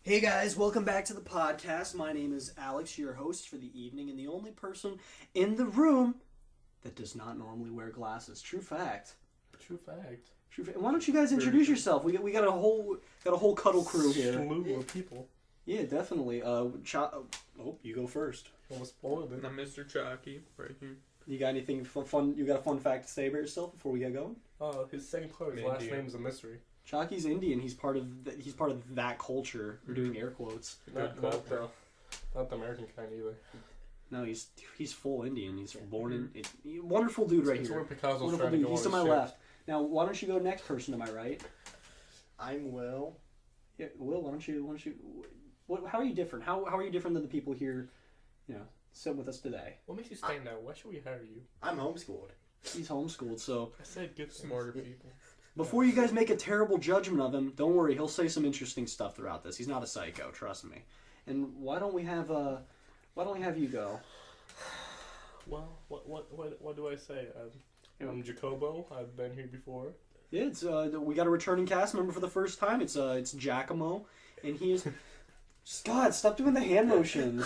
Hey guys, welcome back to the podcast. My name is Alex, your host for the evening, and the only person in the room that does not normally wear glasses. True fact. True fact. Why don't you guys introduce yourself? We got a whole cuddle crew here. Slew of people. Yeah, definitely. You go first. Almost spoiled it. I'm Mr. Chalky right here. You got anything fun? You got a fun fact to say about yourself before we get going? His second part of his last name is a mystery. Chalky's Indian. He's part of that culture. We're doing air quotes. Not the American kind either. No, he's full Indian. He's born in wonderful dude right here. Wonderful dude. He's to my left. Now, why don't you go next person to my right? I'm Will. Yeah, Will. Why don't you? How are you different? How are you different than the people here? Sit with us today. What makes you stand out? Why should we hire you? I'm homeschooled. He's homeschooled, so I said good Smarter people. before you guys make a terrible judgment of him, don't worry. He'll say some interesting stuff throughout this. He's not a psycho, trust me. And why don't we have you go? Well, what do I say? I'm Giacomo. I've been here before. Yeah, it's we got a returning cast member for the first time. It's Giacomo, and he is. God, stop doing the hand motions.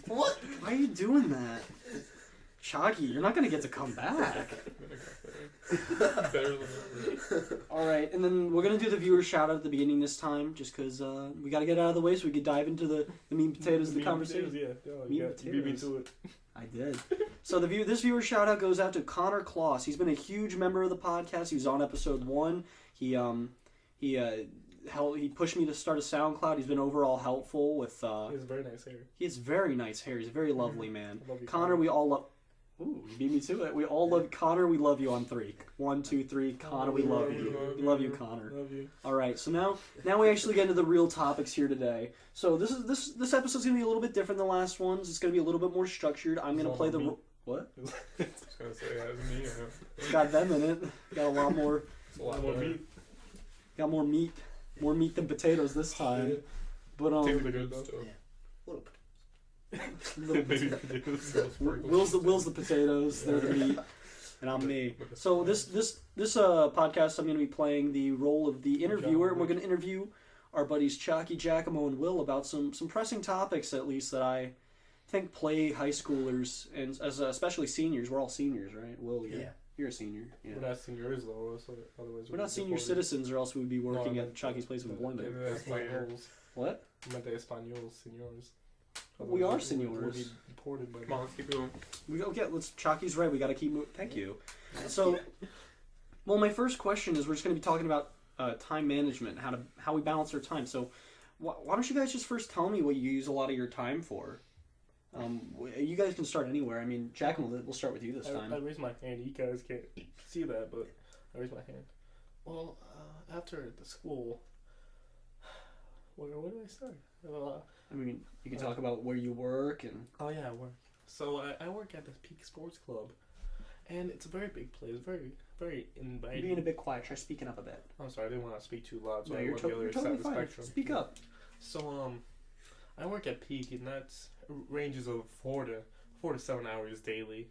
What? Why are you doing that? Chalky, you're not going to get to come back. Alright, and then we're going to do the viewer shout out at the beginning this time, just because we got to get out of the way so we could dive into the meat and potatoes of the conversation. Meat and potatoes. You beat me to it. I did. So this viewer shout out goes out to Connor Kloss. He's been a huge member of the podcast. He was on episode 1. He pushed me to start a SoundCloud. He's been overall helpful with. He has very nice hair. He has very nice hair. He's a very lovely man. I love you, Connor, we all love. Ooh, you beat me to it. We all love Connor. We love you on 3. 1, 2, 3. Connor, we love you. We love you, Connor. Love you. All right, so now we actually get into the real topics here today. So this episode's gonna be a little bit different than the last ones. It's gonna be a little bit more structured. I'm gonna play the what? I was gonna say it has me in it. It's got them in it. Got a lot more. It's a lot more meat. Got more meat. More meat than potatoes this time. But Take the good stuff. Will's the potatoes. They're the meat, and I'm me. So this podcast, I'm going to be playing the role of the interviewer, and we're going to interview our buddies Chalky, Giacomo, and Will about some pressing topics, at least, that I think plague high schoolers, and especially seniors. We're all seniors, right? Will, yeah. You're a senior. Yeah. We're not seniors though. Otherwise we're not senior citizens, or else we would be working at Chalky's place of employment. What? I meant the Españols, senors. We are senors. We'll be deported by Come on, let's keep going. Chalky's right. We got to keep moving. Thank you. So, well, my first question is we're just going to be talking about time management, how we balance our time. So, why don't you guys just first tell me what you use a lot of your time for? You guys can start anywhere. I mean, Giacomo, we'll start with you this time. I raised my hand. You guys can't see that, but I raised my hand. Well, after the school, where do I start? I mean, you can talk about where you work and. Oh yeah, I work. So I work at the Peak Sports Club, and it's a very big place, very very inviting. You're being a bit quiet. Try speaking up a bit. I'm sorry, I didn't want to speak too loud, so No, I you're went the other side totally of the fine. spectrum. Speak up. So I work at Peak, and that's ranges of 4 to 7 hours daily.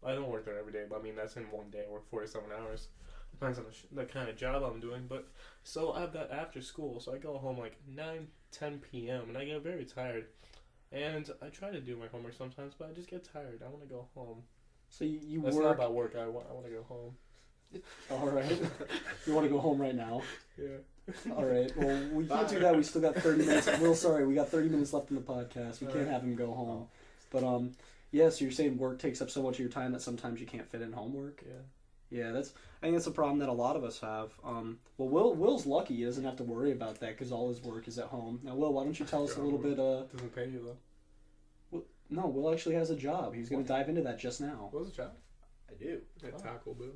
I don't work there every day, but I mean that's in one day. I work 4 to 7 hours. Depends on the kind of job I'm doing. But so I have that after school, so I go home like 9-10 p.m. and I get very tired. And I try to do my homework sometimes, but I just get tired. I want to go home. So you That's work. not about work. I want to go home. All right. You want to go home right now? Yeah. All right. Well, we can't do that. We still got 30 minutes. Will, sorry, we got 30 minutes left in the podcast. We can't have him go home. But yeah. So you're saying work takes up so much of your time that sometimes you can't fit in homework. Yeah. Yeah, I think that's a problem that a lot of us have. Well, Will's lucky; he doesn't have to worry about that because all his work is at home. Now, Will, why don't you tell us a little bit? Doesn't pay you though. No, Will actually has a job. He's going to dive into that just now. What's the job? I do. At Taco Bell.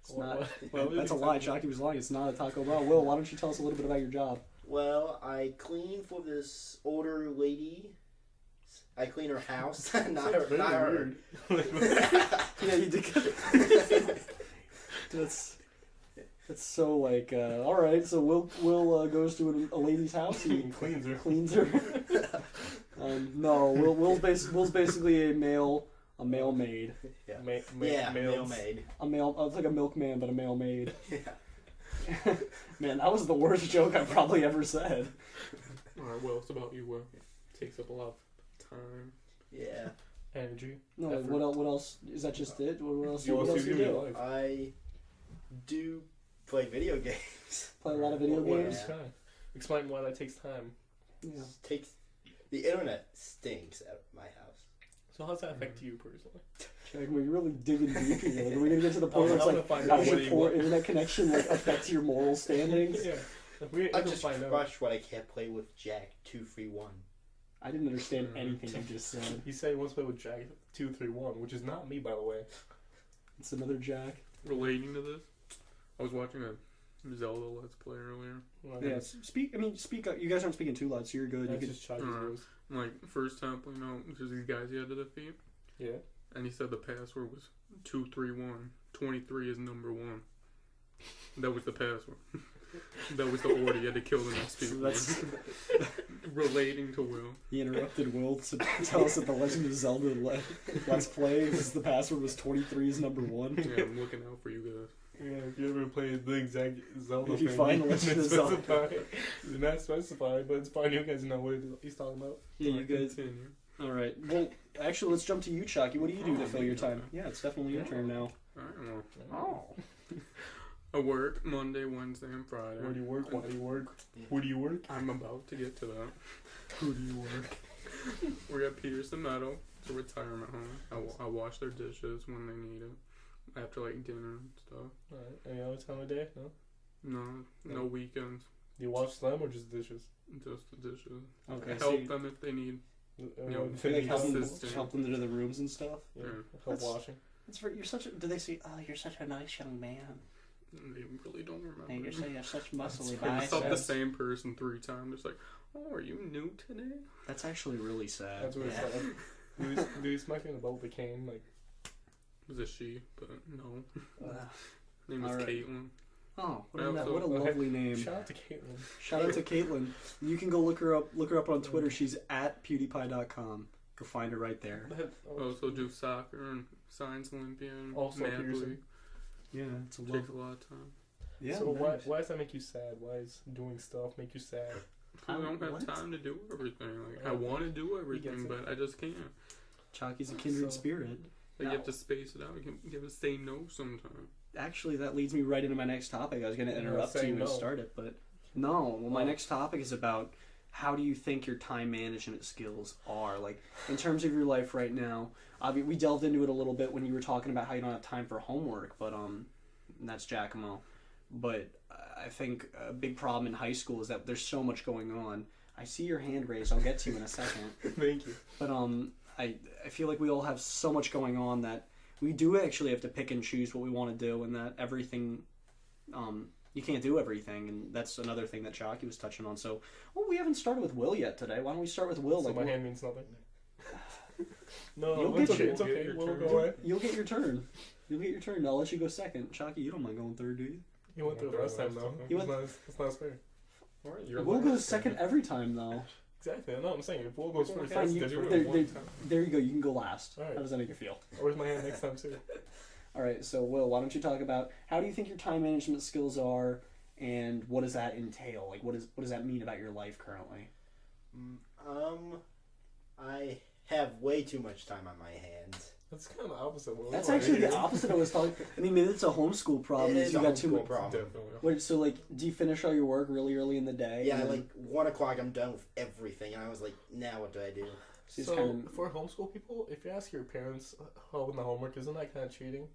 It's not. That's a lie. Chalky was lying. It's not a Taco Bell. Will, why don't you tell us a little bit about your job? Well, I clean for this older lady. I clean her house. not her. Yeah, you did. That's so like. All right, so Will goes to a lady's house. He cleans her. No, Will's basically a male maid. Yeah, male maid. It's like a milkman, but a male maid. Yeah. Man, that was the worst joke I've probably ever said. Alright, well, it's about you. Takes up a lot of time. Yeah. Energy. No, effort. what else? Is that just it? What else? What What else else do you you do in do? your life? I do play video games. Play a lot of video What- games. Yeah. Okay. Explain why that takes time. Yeah. Takes the internet stinks at my house. So how does that affect you personally? Giacomo, you're really digging deep here. Like, are we gonna get to the point where it's I'm like, gonna find how out does what your you poor want. internet connection like affect your moral standings? Yeah. We I can just find out. crushed what I can't play with Jack 231. I didn't understand anything you just said. He said he wants to play with Jack 231, which is not me, by the way. It's another Jack. Relating to this, I was watching a Zelda Let's Play earlier. Yeah, speak up. You guys aren't speaking too loud, so you're good. That's You just Chucky's Alright. voice. Like, first time playing out, there's these guys he had to defeat. Yeah. And he said the password was 231. 23 is number 1. That was the password. That was the order. You had to kill the next people. That's Relating to Will. he interrupted Will to tell us that the Legend of Zelda Let's Play is the password was 23 is number 1. Yeah, I'm looking out for you guys. Yeah, if you ever play the exact Zelda If you thing, find the you Legend of didn't Zelda. specify. You did not specify, but it's fine. You guys know what he's talking about. Yeah, you guys. Continue. All right. Well, actually, let's jump to you, Chucky. What do you do to fill your time? Yeah, it's definitely your turn now. Alright, Oh. well. I work Monday, Wednesday, and Friday. Where do you work? Why do you work? Who do you work? I'm about to get to that. Who do you work? We're at Peterson Meadow. It's a retirement home. I wash their dishes when they need it. After, like, dinner and stuff. Alright. Any other time of day? No? No weekends. Do you wash them or just dishes? Just the dishes. Okay. I so help you, them if they need. No, you like help them, assistant. help them to the rooms and stuff. Yeah. Yeah. Help That's- washing. It's for, you're such a. Do they say, "Oh, you're such a nice young man"? They really don't remember. Hey, you're saying you have such muscly It's up the biceps. same person 3 times. It's like, oh, are you new today? That's actually really sad. That's what it's Yeah. like. Do you smack me in the butt with a cane? Like, It was a she, but no. Uh, Her name was Alright. Caitlin. oh, what, Yeah, what a so- lovely name! shout out to Caitlin. Shout out to Caitlin. You can go look her up on Twitter. She's at pewdiepie.com. You'll find her right there. Also do soccer and science Olympiad. Also math Peterson. league. Yeah, it's a Takes a lot of time. Yeah. So nice. why does that make you sad? Why is doing stuff make you sad? I don't have What? time to do everything. Like I Yeah. want to do gets everything, it. but I just can't. Chalky's a kindred So- spirit. Like No. you have to space it out. You have to say no sometimes. Actually, that leads me right into my next topic. I was going to interrupt say you no. and start it, but no. Well, my Oh. next topic is about how do you think your time management skills are, like in terms of your life right now. We delved into it a little bit when you were talking about how you don't have time for homework, but that's Giacomo. But I think a big problem in high school is that there's so much going on. I see your hand raised. I'll get to you in a second. Thank you. But I feel like we all have so much going on that we do actually have to pick and choose what we want to do, and that everything, you can't do everything, and that's another thing that Jockey was touching on. So, well, we haven't started with Will yet today. Why don't we start with Will? So Like, my hand means nothing. No, You'll it's get okay. your- It's okay. your We'll turn. go away. you'll get your turn. You'll get your turn. I'll let you go second. Chalky, you don't mind going third, do you? You went through it last time though. You went- It's not fair. Alright, Will goes second every time, though. Exactly. I know. I'm saying if Will goes first, Okay, that's Fine, you, different. there you go. You can go last. All right. How does that make you feel? Where's my hand next time too? All right. So, Will, why don't you talk about how do you think your time management skills are, and what does that entail? Like, what does that mean about your life currently? I have way too much time on my hands. That's kind of the opposite. Will. That's actually the opposite I was talking. I mean, maybe it's a homeschool problem. It is is you a got too homeschool much. problem. Definitely. Wait, so like, do you finish all your work really early in the day? Yeah, and then- like 1 o'clock, I'm done with everything, and I was like, now what do I do? so it's So kind of, for homeschool people, if you ask your parents helping the homework, isn't that kind of cheating?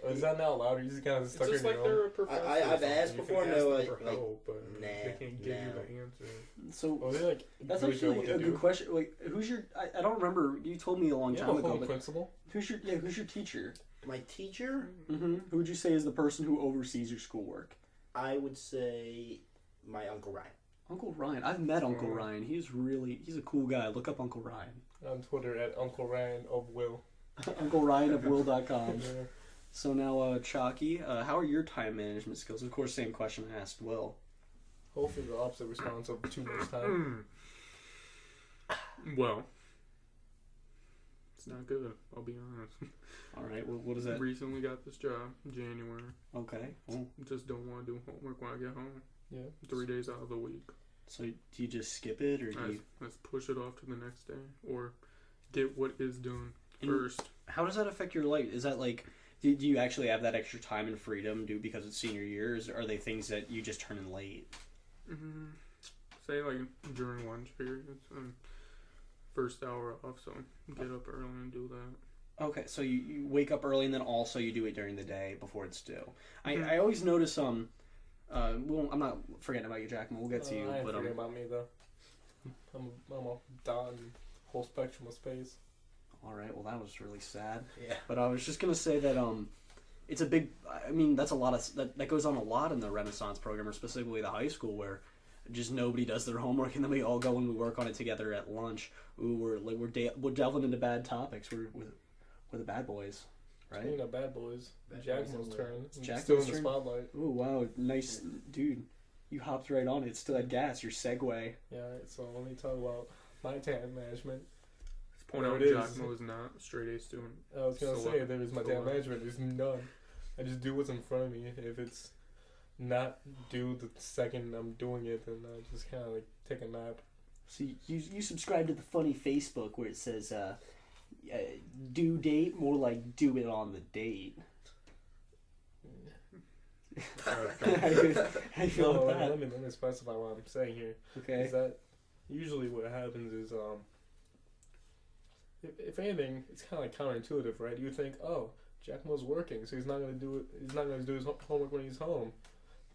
Is that not allowed? Or you just kind of It's stuck just in like your own? they're a professor. I've or something. asked You before, can no, ask them like- for like, help, but nah, they can't give you no. the answer. so Oh, they like. that's really actually what a they good do? question. Like, who's your? I don't remember. You told me a long You have time a ago, home but principal. who's your teacher? My teacher, Mm-hmm. Who would you say is the person who oversees your schoolwork? I would say my Uncle Ryan. Uncle Ryan. I've met Uncle Oh. Ryan. He's a cool guy. Look up Uncle Ryan. On Twitter at Uncle Ryan of Will. Uncle Ryan of Will.com. Yeah. So now, Chalky, how are your time management skills? Of course, same question I asked Will. Hopefully the opposite response of too much time. Well, It's not good. I'll be honest. All right. Well, what is that? Recently got this job, January. Okay. Well, Just don't want to do homework when I get home. Yeah. 3 days out of the week. so do you just skip it, or do you? Let's push it off to the next day, or get what is done And first. How does that affect your life? Is that like, do you actually have that extra time and freedom because it's senior years? Or are they things that you just turn in late? Say like during lunch periods, first hour off, so get up early and do that. Okay, so you wake up early and then also you do it during the day before it's due. I always notice well, I'm not forgetting about you, Giacomo. We'll get to you, I ain't but forgetting about me though. I'm a dot in whole spectrum of space. all right. Well, that was really sad. Yeah. But I was just gonna say that it's a big. I mean, that's a lot of that goes on a lot in the Renaissance program, or specifically the high school, where just nobody does their homework, and then we all go and we work on it together at lunch. Ooh, we're delving into bad topics. We're the bad boys, right? Speaking of bad boys, Bad Giacomo's boys. turn. It's He's Giacomo's still in the turn? spotlight. Ooh, wow, nice, dude. You hopped right on it. It still had gas. Your segue. Yeah, right, so let me talk about my time management. Let's point There out it is. Giacomo is not a straight A student. I was gonna So say what? there is my So time what? management. There's none. I just do what's in front of me. If it's not due the second I'm doing it, then I just kind of like take a nap. So you subscribe to the funny Facebook where it says due date, more like do it on the date. How you feel No, about that? let me specify what I'm saying here. Okay. Is that usually what happens is if anything, it's kind of like counterintuitive, right? You think, oh, Giacomo's working, so he's not gonna do it. He's not gonna do his homework when he's home.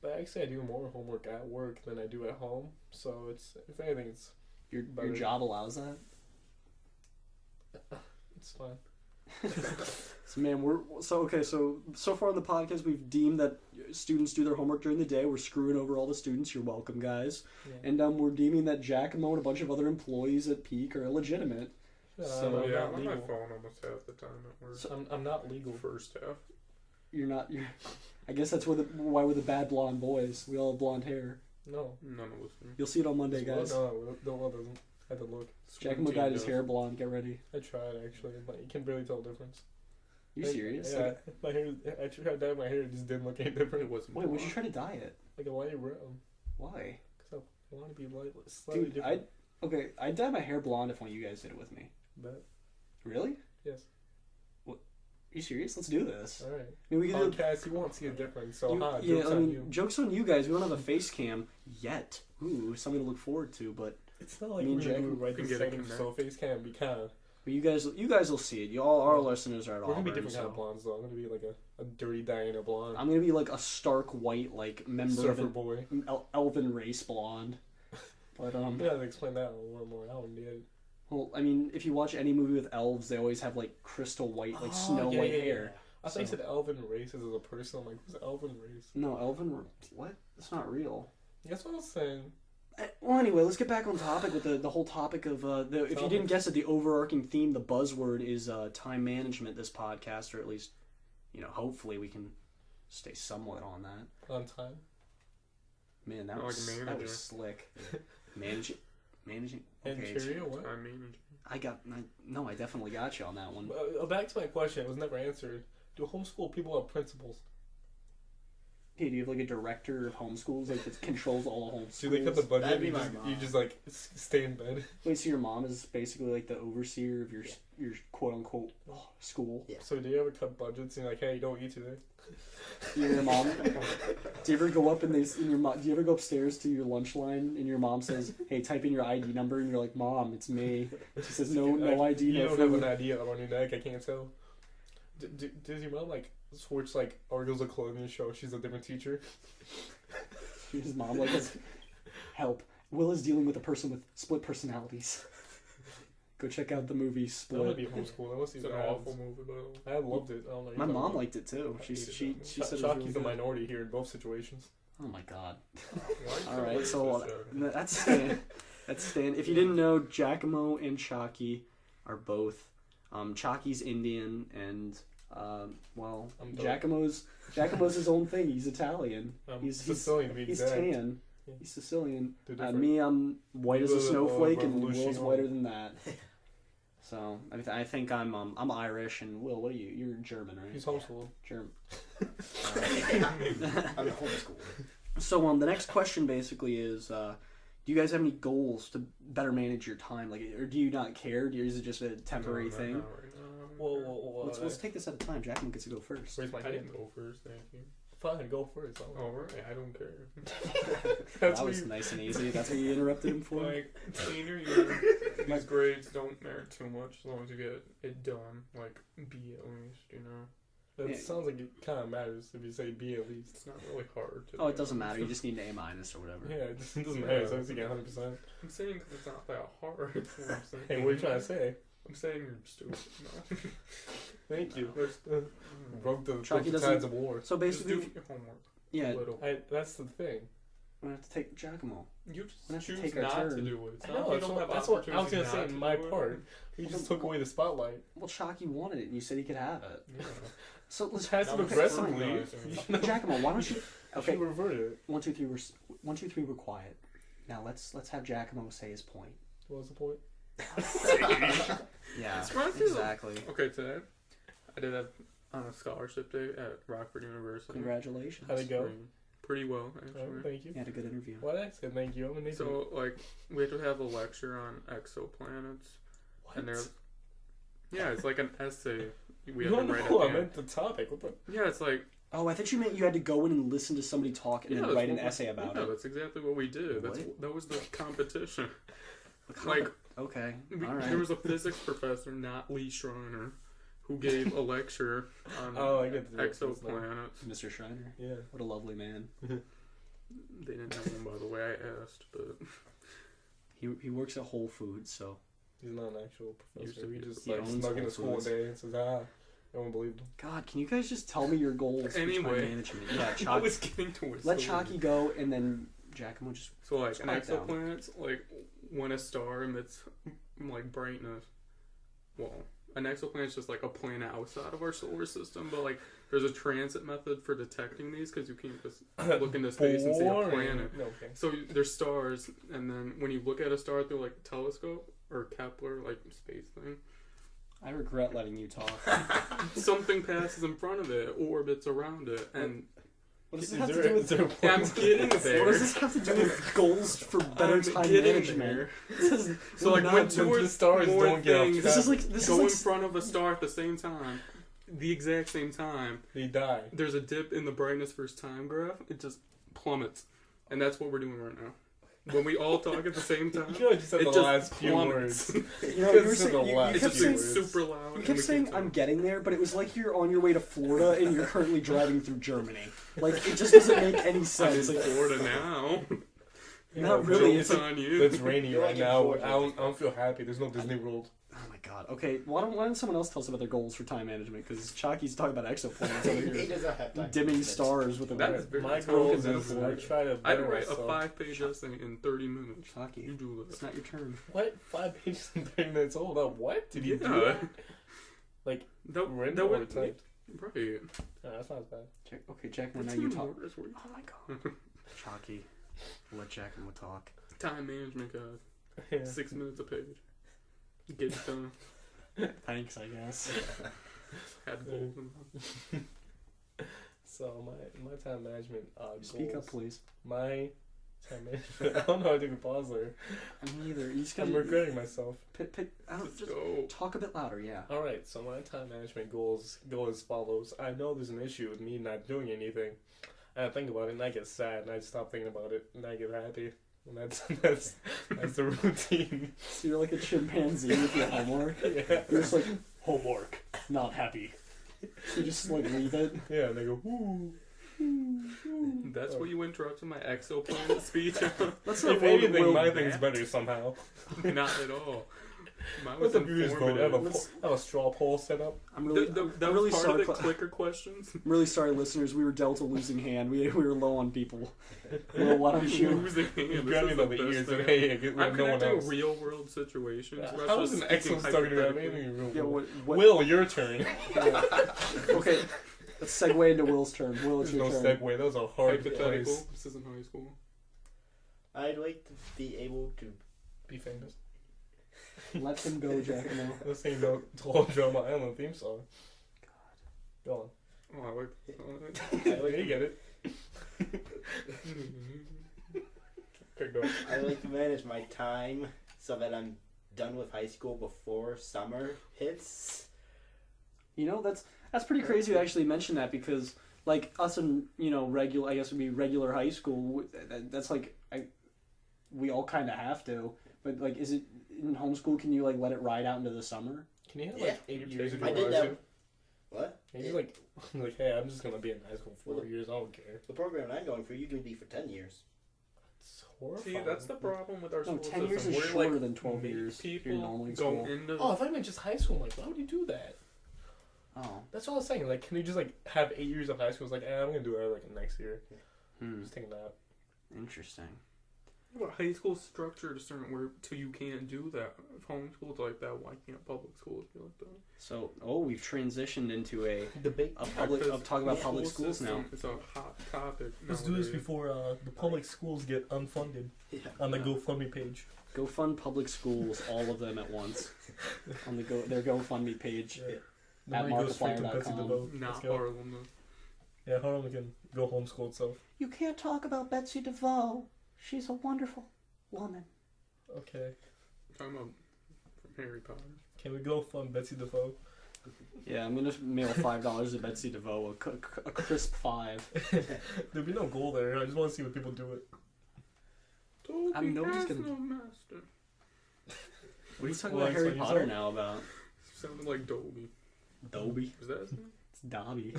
But actually, I do more homework at work than I do at home. So it's, if anything, it's Your better. job allows that. It's fine. So man, so far on the podcast we've deemed that students do their homework during the day. We're screwing over all the students. You're welcome, guys. Yeah. And we're deeming that Giacomo and a bunch of other employees at Peak are illegitimate. So- I'm Yeah, not I'm on legal. my phone almost half the time at work. I'm not legal. First half. You're I guess that's why we're the bad blonde boys. We all have blonde hair. No. None of us. You'll see it on Monday, guys. No, the one doesn't. I had to look. Giacomo dyed his hair blonde. Get ready. I tried actually, but you can barely tell the difference. You serious? Yeah, my hair. I tried dyeing my hair. It just didn't look any different. It wasn't. Wait, would you try to dye it? Like a light brown. Why? Cause I want to be slightly Dude, different. I'd dye my hair blonde if one of you guys did it with me. But Really? yes. Are you serious? Let's do this. All right. I mean, we can do Podcast, you won't see a difference. So yeah, jokes I on mean, you. jokes on you guys. We don't have a face cam yet. Ooh, something to look forward to. But It's not like Me we're and gonna Jack do it right can this get a second. connect. So face cam be kind of. you guys will see it. You all our listeners are at We're gonna be Auburn, different kind of so blondes though. I'm gonna be like a dirty Diana blonde. I'm gonna be like a stark white, like member Surfer of boy. an elven race blonde. But You gotta explain that a little more. I don't get it. well, I mean, if you watch any movie with elves, they always have like crystal white, like snow white hair. I thought you So- said Elven races as a person. I'm like, who's Elven race? No, elven. What? That's not real. That's what I was saying. Well, anyway, let's get back on topic with the whole topic of if you didn't guess it, the overarching theme, the buzzword is time management. This podcast, or at least, hopefully we can stay somewhat on that. On time. Man, that Like was a that manager. was slick. managing. And Okay, Cheerio, what? Time management. I definitely got you on that one. Back to my question. It was never answered. Do homeschool people have principals? Hey, do you have like a director of homeschools like that controls all homeschools? Do they cut the budget? That'd be You my just, mom. you just like stay in bed. Wait, so your mom is basically like the overseer of your quote unquote school? Yeah. So do you ever cut budgets and you're like, hey, you don't eat today? Your mom. Do you ever go up do you ever go upstairs to your lunch line and your mom says, "Hey, type in your ID number," and you're like, "Mom, it's me." She says, "No ID, You no don't have food." an idea on your neck. I can't tell. Does your mom like switch like articles of clothing and show she's a different teacher? His mom like, "Help! Will is dealing with a person with split personalities." Go check out the movie That would Split. be homeschool. That must be It's an bad. awful movie, by the way. I loved it. I don't know. My mom liked it too. She said it was really Shocky's the good. minority here in both situations. Oh my god. Why All right, is so this that's Stan. That's Stan. If you didn't know, Giacomo and Chocky are both. Chocky's Indian, and I'm dope. Giacomo's his own thing. He's Italian. He's Sicilian, to be He's exact. tan. Yeah. He's Sicilian. They're different. Me, I'm white as a You're the snowflake, and Will's revolution. whiter than that. So I think I'm Irish, and Will, what are you? You're German, right? He's homeschooled. German. I'm homeschooled. So the next question basically is, do you guys have any goals to better manage your time? Like, or do you not care? Or is it just a temporary thing? Not right now. Whoa. Let's take this at a time. Jackman gets to go first. Raise my I hand. didn't go first, thank you. Fine, go first. Alright, I don't care. That was nice and easy. That's what you interrupted him for. Like, senior year, these grades don't matter too much as long as you get it done. Like, B at least, you know? That Yeah. sounds like it kind of matters if you say B at least. It's not really hard to Oh, do. it doesn't matter. You just need an A- or whatever. Yeah, it doesn't matter as long as you get 100%. I'm saying because it's not that hard. That's what I'm saying. Hey, what are you trying to say? I'm saying you're stupid. No. Thank you. There's- Broke the Chucky tides doesn't- of war. So Just do basically, your homework. yeah, A little. That's the thing. we're gonna have to take Giacomo. You We're gonna have just to choose take our not to turn. do it. It's I not know, you don't have that's what I was opportunity going to say not in to my do it. part. You just took away the spotlight. Well, Chalky wanted it, and you said he could have it. Yeah. So let's Passive That was aggressively. scrutinizing. Giacomo, why don't you? Okay, She reverted it. 1, 2, 3. We're 1, 2, 3. We're quiet. Now let's have Giacomo say his point. What was the point? Yeah, Let's run through them. exactly. Okay, today I did have on a scholarship day at Rockford University. Congratulations. How'd it go? Pretty well, Oh, actually. thank you. You had a good interview. What I said thank you. I'm an idiot. So, like, we had to have a lecture on exoplanets, and there's yeah, it's like an essay. We had No, to write no, at I the meant the topic. What the? end. Yeah, it's like Oh, I thought you meant you had to go in and listen to somebody talk and then that's write an what- essay about yeah, it. that's exactly what we did. That was the competition. Like, Okay, we, all right. there was a physics professor, not Lee Schreiner, who gave a lecture on Oh, I get the reference now. exoplanets. Mr. Schreiner. Yeah. What a lovely man. They didn't know him, by the way. I asked, but He works at Whole Foods, so He's not an actual Used professor. to He be. just He like owns snuck Whole into school one Foods. day and says, no one believed him. God, can you guys just tell me your goals for Anyway. time management? Yeah, I Chalky. was getting to it. Let slowly. Chalky go, and then Giacomo just. So like an Quiet down. exoplanet's like when a star emits like brightness. Well, an exoplanet's just like a planet outside of our solar system, but like there's a transit method for detecting these because you can't just look into space and see a Boring. planet. No, okay. So there's stars, and then when you look at a star through like a telescope or Kepler like space thing, I regret letting you talk. something passes in front of it, orbits around it, and What does Is this have there, to do is with? there a point? I'm getting there. What does this have to do with goals for better I'm time getting management? there. This is So like not when when two or the stars more don't get off things this is like this go in is like front of a star at the same time, the exact same time, He died. there's a dip in the brightness versus time graph. It just plummets, and that's what we're doing right now. When we all talk at the same time, You know, just said it the just last few plummets. words. you know you were This is saying, the you last It kept just saying gets super loud. you and kept we saying can't I'm talk. getting there, but it was like you're on your way to Florida and you're currently driving through Germany. Like it just doesn't make any I'm in sense. Like, Florida now. Not really, Joke's it's on you. It's rainy You're right like in now. Georgia. I don't feel happy. There's no Disney World. oh my god. Okay, why don't someone else tell us about their goals for time management? Because Chalky's talking about exoplanets over He here, doesn't have time. dimming stars with a That is very My broken goals is metaphor. I try to I better write a myself. 5-page essay in 30 minutes. You Chalky. do It's that. not your turn. What? 5 pages and 30 minutes old? What? Did you do Yeah. that? Like, That, written that or would typed? right. No, that's not as bad. Okay, Jackman, now What's you in talk. orders? What are you- Oh my god. Chalky. Let Jackman talk. Time management guide. Yeah. 6 minutes a page. Get it done. Thanks, I guess. Had goals in mind. So my time management Speak goals. up, please. My time management. I don't know how to take a pause there. Me neither. You just gotta. I'm regretting myself. I don't, Let's just go. talk a bit louder, yeah. All right, so my time management goals go as follows. I know there's an issue with me not doing anything. And I think about it, and I get sad, and I stop thinking about it, and I get happy. And that's the routine. So you're like a chimpanzee with your homework. Yeah, You're just like, homework, not happy. So you just like leave it. yeah, and they go, ooh. That's what you interrupted my exoplanet speech on? Let's If not anything, Will my back. thing's better somehow. Not at all. Mine What's was the viewers vote? I have informative. a straw poll set up. I'm really, That I'm was really part sorry. of the clicker questions. I'm really sorry, listeners. We were dealt a losing hand. We were low on people. Well, why don't you? Losing hand. You This grab me is by the the best ears thing and hey, we I'm have no one connecting else. real world situations. Russ How was is an speaking excellent starting to have hypothetically. anything real? Yeah. What? Will, your turn. Okay. Let's segue into Will's turn. Will, it's There's your no turn. segue. That was a hard Hypothetical. place. This isn't high school. I'd like to be able to. Be famous. Let them go, Giacomo. Let's sing the whole Drama Island theme song. God. Go on. Oh, I like You get it. Okay, go. I like to manage my time so that I'm done with high school before summer hits. You know, that's pretty crazy to actually mention that, because like us in, you know, regular, I guess would be regular high school, that's like we all kind of have to, but like, is it in homeschool, can you like let it ride out into the summer? Can you have Yeah. like 8 years if you I did want that. to? What? Can you like hey, I'm just gonna be in high school for 4 years, I don't care. The program I'm going for, you can be for 10 years. It's horrifying. See, that's the problem with our No, school 10 years system. is We're, shorter like, than 12 make years if People you're normally in go school. into. Oh, if I meant just high school, I'm like, why would you do that? Oh. That's all I was saying. Like, can you just like have 8 years of high school? It's like, I'm gonna do it like next year. Just taking that. Interesting. But high school structure to certain where till you can't do that. If homeschool's like that, why can't public schools be like that? So, we've transitioned into a Debate. public talk about public School schools now. system is a hot topic. Let's do this nowadays. before the public schools get unfunded Yeah. on the GoFundMe page. Go fund public schools, all of them at once, on their GoFundMe page. Yeah. The At money goes straight to Markiplier.com. Betsy DeVoe. Let's Not go. Harlem though. Yeah, Harlem can go homeschool itself. You can't talk about Betsy DeVoe. She's a wonderful woman. Okay. Talking about from Harry Potter. Can we go fund Betsy DeVoe? Yeah, I'm gonna mail $5 to Betsy DeVoe, a crisp $5. There'd be no goal there. I just want to see what people do it. Toby nobody's has gonna- no master. What are you talking Well, about that's Harry what you Potter said. now about? Sounded like Dobie. Dobie? Is that his name? It's Dobby.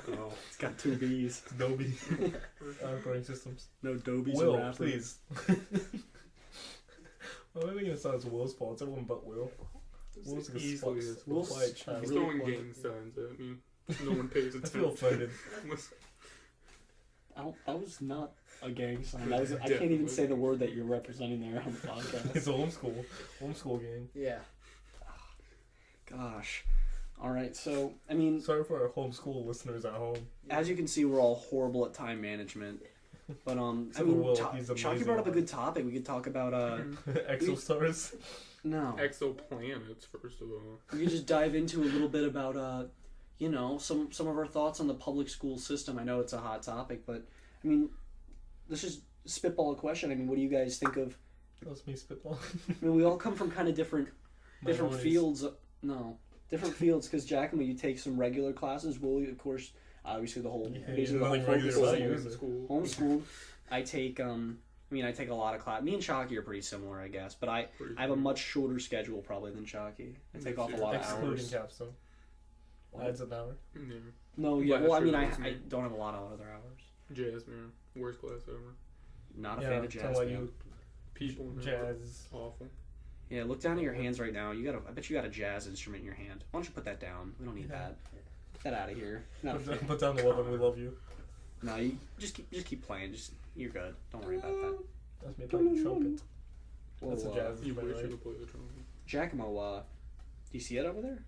Oh, it's got 2 B's. Adobe. Operating systems. No Dobies Will, or rappers. please. Well, maybe it's not as Will's fault. It's everyone but Will. Will's like a Easily spoiled, is. Will's- quiet child. He's really throwing quiet. gang signs at me. No one pays I feel attention. offended. That was not a gang sign. That was, I can't even say the word that you're representing there on the podcast. It's a homeschool game. Yeah. Gosh. Alright, so, I mean, Sorry for our homeschool listeners at home. as you can see, we're all horrible at time management. But, I Except for mean, Will, he's Chalky amazing brought up a at good topic. We could talk about, Exostars. no. Exoplanets, first of all. We could just dive into a little bit about, you know, some of our thoughts on the public school system. I know it's a hot topic, but, I mean, let's just spitball a question. I mean, what do you guys think of, That was me spitballing. I mean, we all come from kind of different Minorities. fields. No, different fields, because Giacomo, you take some regular classes. Willie, of course, obviously the whole, Yeah, basically the whole like focus regular is values. in school. homeschooled. I take, I take a lot of class. Me and Chalky are pretty similar, I guess, but I have a much shorter schedule probably than Chalky. I take off a lot of Excluding hours. capstone. Adds an hour. Yeah. No, yeah, Last well, I year mean, was I me. don't have a lot of other hours. Jazz, man. Worst class ever. Not a Yeah, fan of tell jazz. what man. you People in jazz. awful. Yeah, look down at your hands right now. I bet you got a jazz instrument in your hand. Why don't you put that down? We don't need Yeah. that. Get that out of here. Not a fan. Put down the weapon. We love you. No, you just keep playing. You're good. Don't worry about that. That's me playing the trumpet. That's a Well, jazz You instrument, wish you right? could play the trumpet. Giacomo, do you see it over there?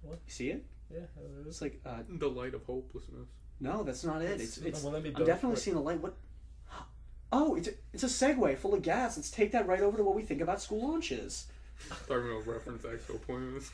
What? You see it? Yeah, there It's is. like, The light of hopelessness. no, that's not it. It's Well, let me I'm double- definitely what- seeing a light. What? Oh, it's a Segway full of gas. Let's take that right over to what we think about school lunches. Talking about reference exoplanets.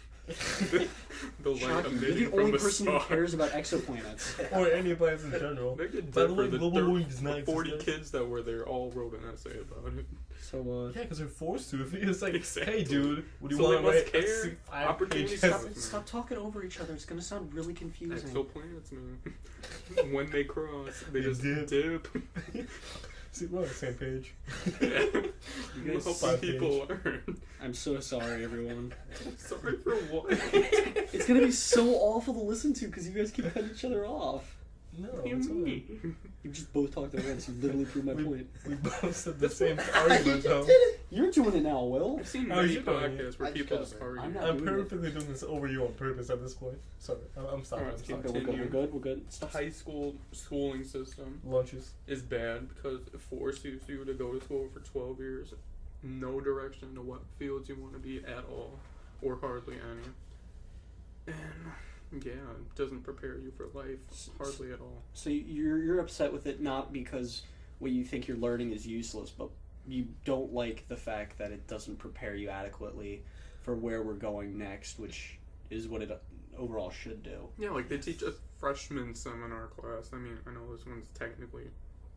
the light Chalky, you're emitting the from only the person star. who cares about exoplanets. Or any planets in general. They could By the way, differ. global warming does not 40 exist. kids that were there all wrote an essay about it. So, Yeah, because they're forced to. If it's like, Exactly. hey, dude, would you So want they to must write care. 5 Opportunity pages? cost. stop talking over each other. It's gonna sound really confusing. Exoplanets, man. When they cross, they They just dip. dip. See, we're on the same page. I'm guys- hoping people learn. I'm so sorry, everyone. Sorry for what? It's gonna be so awful to listen to because you guys keep cutting each other off. No, What do you it's fine. mean? You just both talked at once. You literally proved my point. We both said the same argument, though. You're doing it now, Will. I've seen Oh, many you're doing it. podcasts where I just people got just it. argue. I'm not I'm doing it. perfectly doing this over you on purpose at this point. Sorry, I'm sorry. Alright, I'm sorry. Okay, we're good. We're good. Stop. High school schooling system Lunches. is bad because it forces you to go to school for 12 years, no direction to what fields you want to be at all, or hardly any. And yeah, it doesn't prepare you for life hardly at all. So you're upset with it not because what you think you're learning is useless, but you don't like the fact that it doesn't prepare you adequately for where we're going next, which is what it overall should do. Yeah, like they teach a freshman seminar class. I mean, I know this one's technically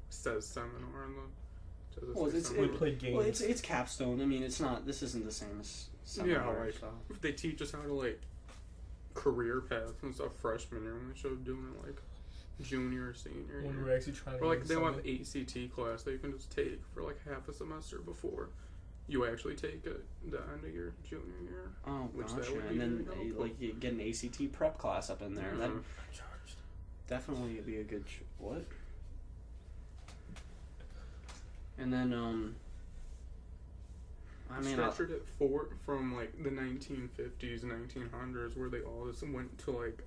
says seminar on the. Well, We played games. Well, it's capstone. I mean, it's not. This isn't the same as seminar. Yeah, like so. they teach us how to like career paths and stuff freshman year. When they should doing it like junior or senior When year. we're actually trying to. Or like get they have something. ACT class that you can just take for like half a semester before you actually take it the end of your junior year. Oh, Which that gotcha. would And be then really helpful. you get an ACT prep class up in there. That'd Mhm. definitely be a good. What? And then I mean, structured it from like the 1950s, 1900s, where they all just went to like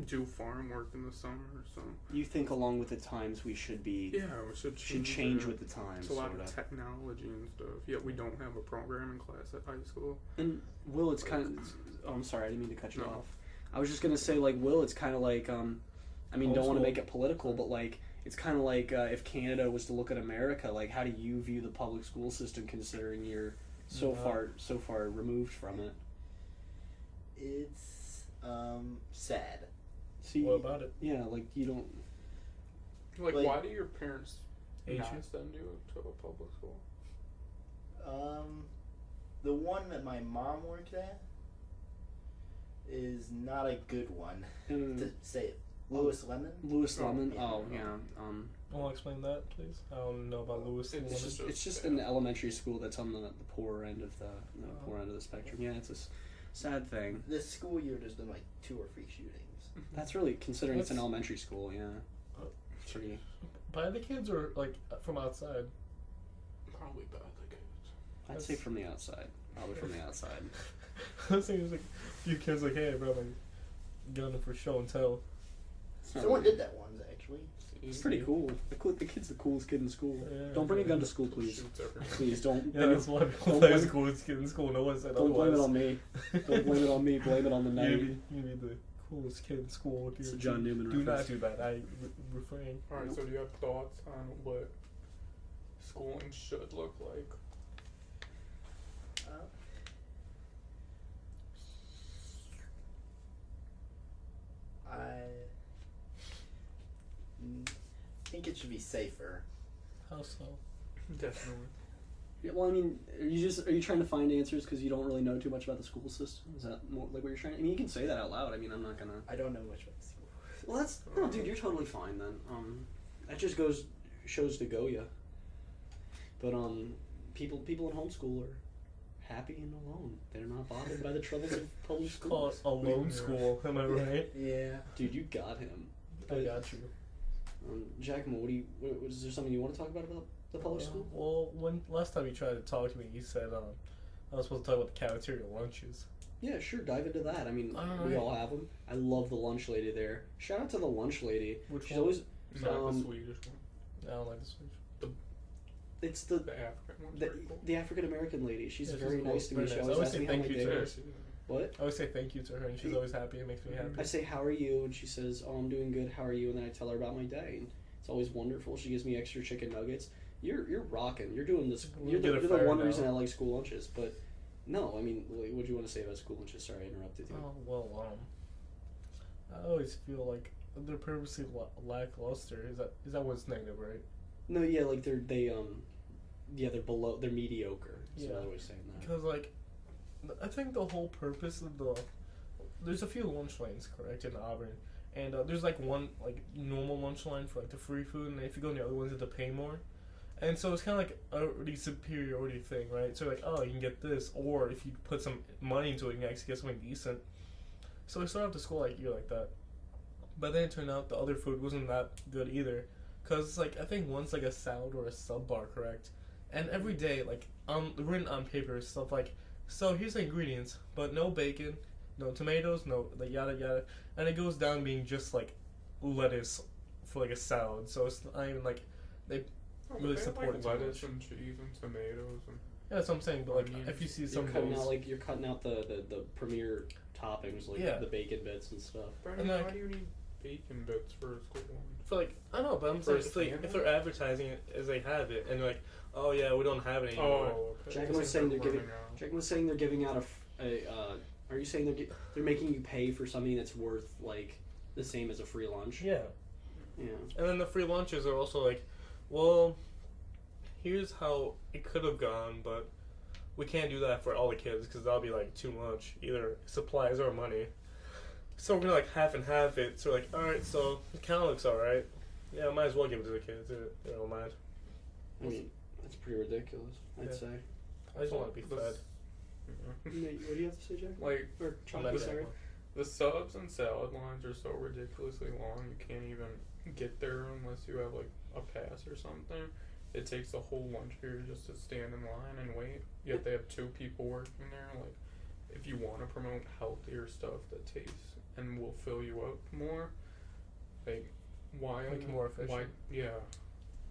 do farm work in the summer. So you think along with the times we should be yeah, we should change it. with the times. It's a lot sorta. of technology and stuff. Yet we don't have a programming class at high school. And Will, it's kind of. Oh, I'm sorry, I didn't mean to cut you No. off. I was just gonna say, like, Will, it's kind of like, I mean, don't want to make it political, but like, it's kind of like if Canada was to look at America, like, how do you view the public school system, considering you're so far removed from it? It's sad. See, What about it? yeah, like you don't. Like, Like- why do your parents Age not you? send you to a public school? The one that my mom worked at is not a good one to say it. Lewis Lemon. Lewis Oh, Lemon. yeah. Oh yeah. Want to explain that, please? I don't know about Lewis. It's Lemon. just- It's just yeah. an elementary school that's on the poorer end of the poor end of the spectrum. Yeah, it's a sad thing. This school year, there's been like 2 or 3 shootings. That's really considering it's an That's- elementary school. Yeah, Uh, it's pretty. By the kids or like from outside? Probably bad the kids. I'd say from the outside. Probably from the outside. I was thinking it was like a few kids like, hey, bro, I'm gunning for show and tell. It's not Someone really- did that once, actually. It's pretty cool. The kid's the coolest kid in school. Yeah. Don't bring a gun to school, please. Shoots everyone. Please don't. Yeah, that's why people Don't play blame- school. It's in school. No one said Don't blame it otherwise. on me. Don't blame it on me. Blame it on the night. You be the coolest kid in school. If It's you're a John Newman Do not reference. do that. I refrain. Alright, so do you have thoughts on what schooling should look like? I think it should be safer. How so? Definitely. Yeah, well, I mean, are you trying to find answers because you don't really know too much about the school system? Is that more like what you're trying? I mean, you can say that out loud. I mean, I'm not gonna. I don't know much about the school. Well, that's no, dude. You're totally fine then. That just shows to go ya. But people in homeschool are happy and alone. They're not bothered by the troubles of public Just call it schools. a lone school. Am I right? Yeah. Dude, you got him. I got you. Giacomo, is there something you want to talk about the public school? Well, when last time you tried to talk to me, you said I was supposed to talk about the cafeteria lunches. Yeah, sure. Dive into that. I mean, All we right. all have them. I love the lunch lady there. Shout out to the lunch lady. Which She's one? always. Not Um, the Swedish one. I don't like the switch. It's the The African one's pretty cool. the African American lady. She's Yeah, very she's nice to me. very She nice. always I always asks say me how thank my you day to her. was. What? I always say thank you to her, and she's always happy. It makes me happy. I say, "How are you?" And she says, "Oh, I'm doing good. How are you?" And then I tell her about my day, and it's always wonderful. She gives me extra chicken nuggets. You're rocking. You're doing this. We'll You're get the, a you're the fire one now. reason I like school lunches. But no, I mean, what do you want to say about school lunches? Sorry, I interrupted you. Oh well, I always feel like they're purposely lackluster. Is that what's negative, right? No, yeah, like they're below. They're mediocre. That's Yeah. what I was saying that. Because like, I think the whole purpose of there's a few lunch lanes, correct, in Auburn, and there's like one like normal lunch line for like the free food, and if you go in the other ones, you have to pay more. And so it's kind of like a really superiority thing, right? So like, oh, you can get this, or if you put some money into it, you can actually get something decent. So I started off the school like year like that, but then it turned out the other food wasn't that good either, cause it's like I think once like a salad or a sub bar, correct, and every day like written on paper stuff like, so here's the ingredients, but no bacon, no tomatoes, no like yada yada, and it goes down being just like lettuce for like a salad. So it's not even like they. Oh, Really they have, support it like too lettuce much. and cheese and tomatoes and Yeah, that's what I'm saying. But like, Onions. if you see You're some cutting days, out the premier toppings like Yeah. the bacon bits and stuff. Brandon, And, like- why do you need bacon bits for a school lunch. For like, I don't know, but I'm saying if they're advertising it as they have it, and they're like, oh yeah, we don't have it anymore. Oh, okay. Jacob was saying they're giving out are you saying they're making you pay for something that's worth like the same as a free lunch? Yeah. Yeah. And then the free lunches are also like, well, here's how it could have gone, but we can't do that for all the kids because that'll be like too much, either supplies or money. So we're gonna like half and half it. So like, all right, so it kind of looks all right. Yeah, might as well give it to the kids. They don't mind. I mean, that's pretty ridiculous. I'd say. I just want to be fed. What do you have to say, Jack? Like, or Chucky, sorry. the subs and salad lines are so ridiculously long. You can't even get there unless you have like a pass or something. It takes the whole lunch period just to stand in line and wait. Yet they have 2 people working there. Like, if you want to promote healthier stuff that tastes and will fill you up more, like, why make it more efficient?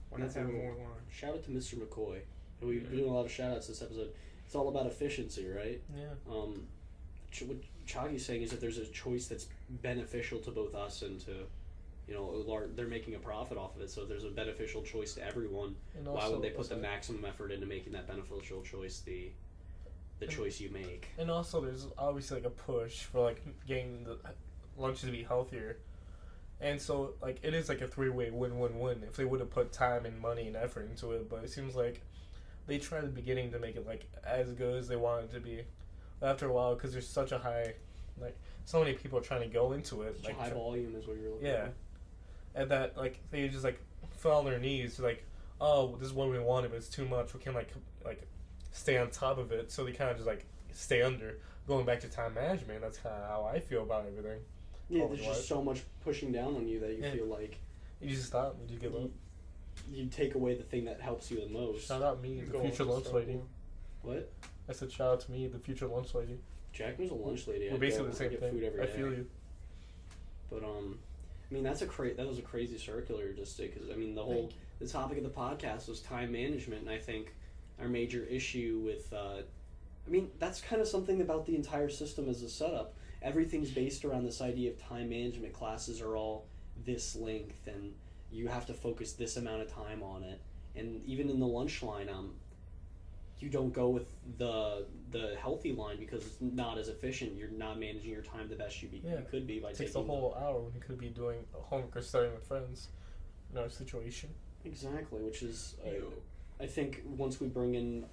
Why not have more lunch? Shout out to Mr. McCoy. We've been doing a lot of shout outs this episode. It's all about efficiency, right? Yeah. What Chagi's saying is that there's a choice that's beneficial to both us and to, they're making a profit off of it, so there's a beneficial choice to everyone. Why would they put the maximum effort into making that beneficial choice the choice you make? And also, there's obviously like a push for like getting the lunches to be healthier. And so, like, it is like a 3-way win-win-win if they would have put time and money and effort into it. But it seems like they tried at the beginning to make it, like, as good as they want it to be. But after a while, because there's such a high, like, so many people are trying to go into it. Such like high volume is what you're looking at. And that, like, they just, like, fell on their knees. Like, oh, this is what we wanted, but it's too much. We can't, like stay on top of it. So they kind of just, like, stay under. Going back to time management, that's kind of how I feel about everything. Yeah, there's just so much pushing down on you that you feel like you just stop. You just give up. You take away the thing that helps you the most. Shout out me, the future lunch lady. What? I said shout out to me, the future lunch lady. Jack was a lunch lady. We're basically the same thing. Food every day. I feel you. But I mean that was a crazy circular just because I mean the topic of the podcast was time management, and I think our major issue with I mean that's kind of something about the entire system as a setup. Everything's based around this idea of time management. Classes are all this length, and you have to focus this amount of time on it. And even in the lunch line, you don't go with the healthy line because it's not as efficient. You're not managing your time the best you could be by it takes a whole hour when you could be doing homework or studying with friends in our situation. Exactly, which is I think once we bring in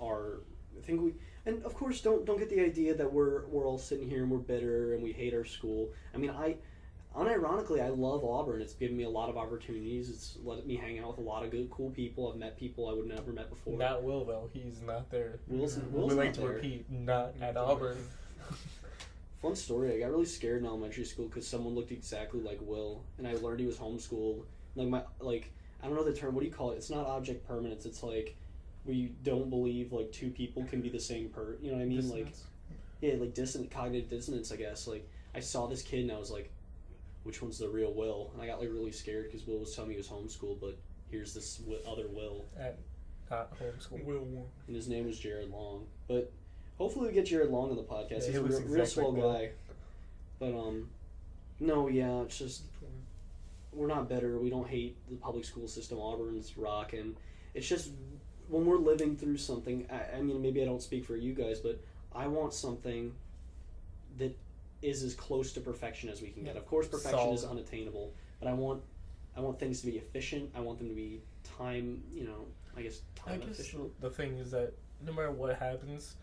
and of course don't get the idea that we're all sitting here and we're bitter and we hate our school. I mean, unironically I love Auburn. It's given me a lot of opportunities. It's let me hang out with a lot of good, cool people. I've met people I would never met before. Not Will though. He's not there. Will's we like to repeat, not at Auburn. Fun story. I got really scared in elementary school because someone looked exactly like Will, and I learned he was homeschooled. I don't know the term. What do you call it? It's not object permanence. It's like we don't believe like 2 people can be the same you know what I mean? Dissonance. Cognitive dissonance, I guess. Like I saw this kid and I was like, which one's the real Will? And I got like really scared because Will was telling me he was homeschooled, but here's this other Will. At not homeschool. Will one. And his name was Jared Long. But hopefully we get Jared Long on the podcast. Yeah, He's a real swell guy. But no, yeah, it's just we're not better. We don't hate the public school system. Auburn's rocking. It's just when we're living through something, I mean, maybe I don't speak for you guys, but I want something that is as close to perfection as we can get. Of course, perfection is unattainable, but I want things to be efficient. I want them to be time efficient. The thing is that no matter what happens,